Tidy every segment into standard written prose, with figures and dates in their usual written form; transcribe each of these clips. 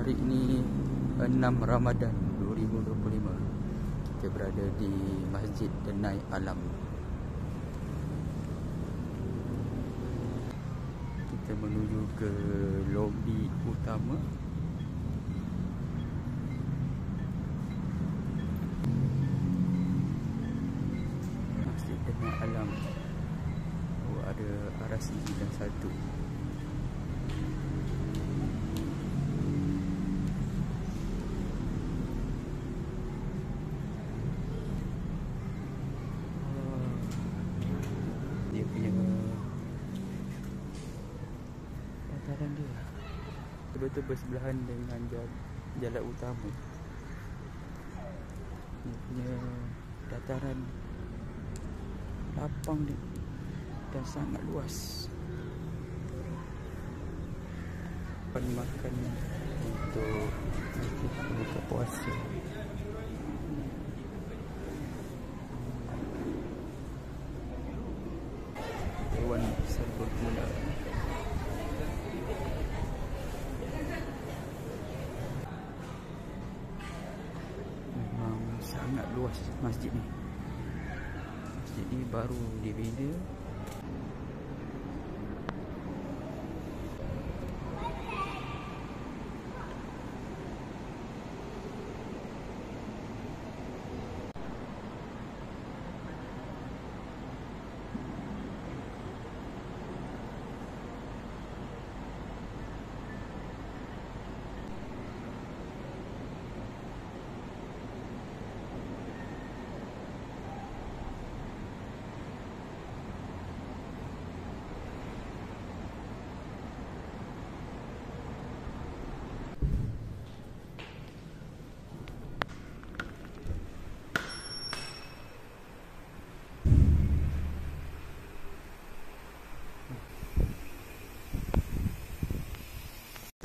Hari ini 6 Ramadan 2025. Kita berada di Masjid Denai Alam. Kita menuju ke lobi utama. Masjid Denai Alam. Oh, ada arah sini dan satu. Dia punya dataran dia betul-betul bersebelahan dengan jalan utama. Dia punya dataran lapang dan sangat luas. Makan untuk buka puasa. Hewan serbaguna. Memang sangat luas masjid ni. Masjid ni baru dibina.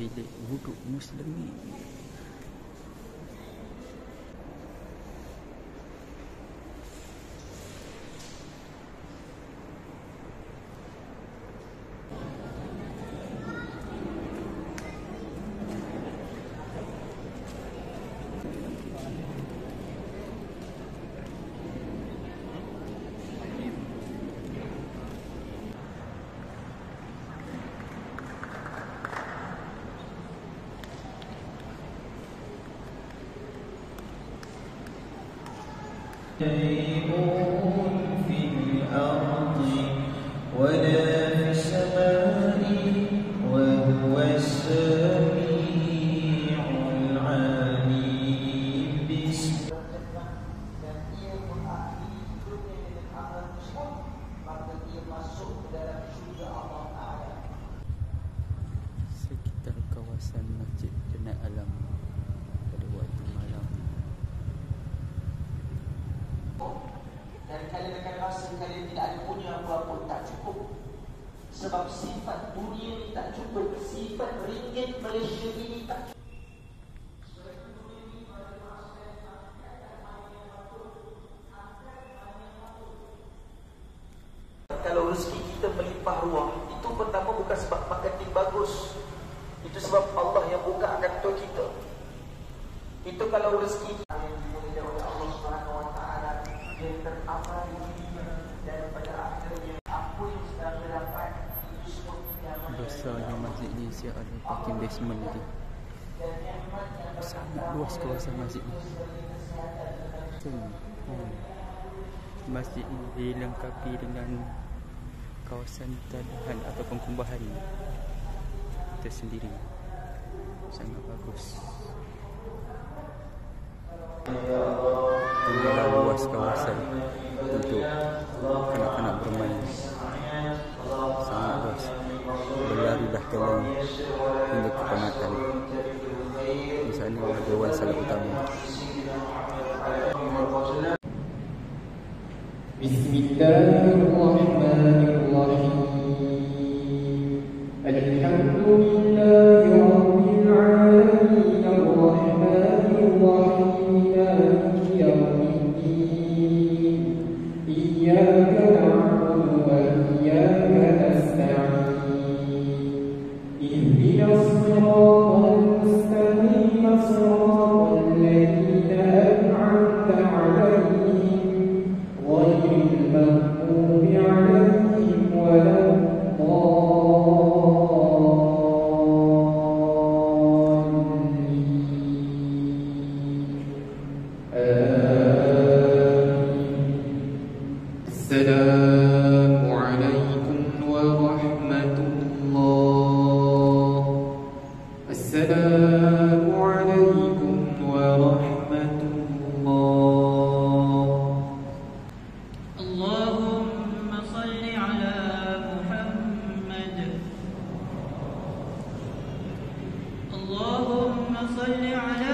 Bilik wuduk Muslimin. شيء في الأرض ولا في السماء وهو السميع العليم. Dan ia mengakhiri hidupnya dengan amal tersebut, maka ia masuk ke dalam syurga Allah Ta'ala. Sekitar kawasan Masjid Denai Alam pada waktu malam. Dan kalian akan rasa kalian tidak ada punya apa-apa, tak cukup. Sebab sifat dunia ini tak cukup, sifat ringgit Malaysia ini tak cukup. Kalau rezeki kita melimpah ruah, itu pertama bukan sebab marketing bagus. Itu sebab Allah yang bukakan untuk kita. Itu kalau rezeki kita yang dimuliakan oleh Allah Subhanahu Wa Taala, yang teramal di dunia dan pada akhirnya apa yang sedang terdapat itu semua yang Besarnya masjid ni siap ada parking basement lagi. Sangat luas kawasan masjid ni. Masjid ini dilengkapi dengan kawasan tadahan atau pengkumbahan tersendiri. Sangat bagus. Inilah luas kawasan untuk kanak-kanak bermain. Sangat luas. Berlarilah kalian hingga ke penatan. Di sana dewan salat utama. Bismillahirrahmanirrahim. Alhamdulillahi rabbil alamin, arrahmanir rahim, maliki yaumiddin. Iyyaka na'budu wa iyyaka nasta'in. Ihdinas siratal mustaqim. السلام عليكم ورحمة الله. اللهم صل على محمد. اللهم صل على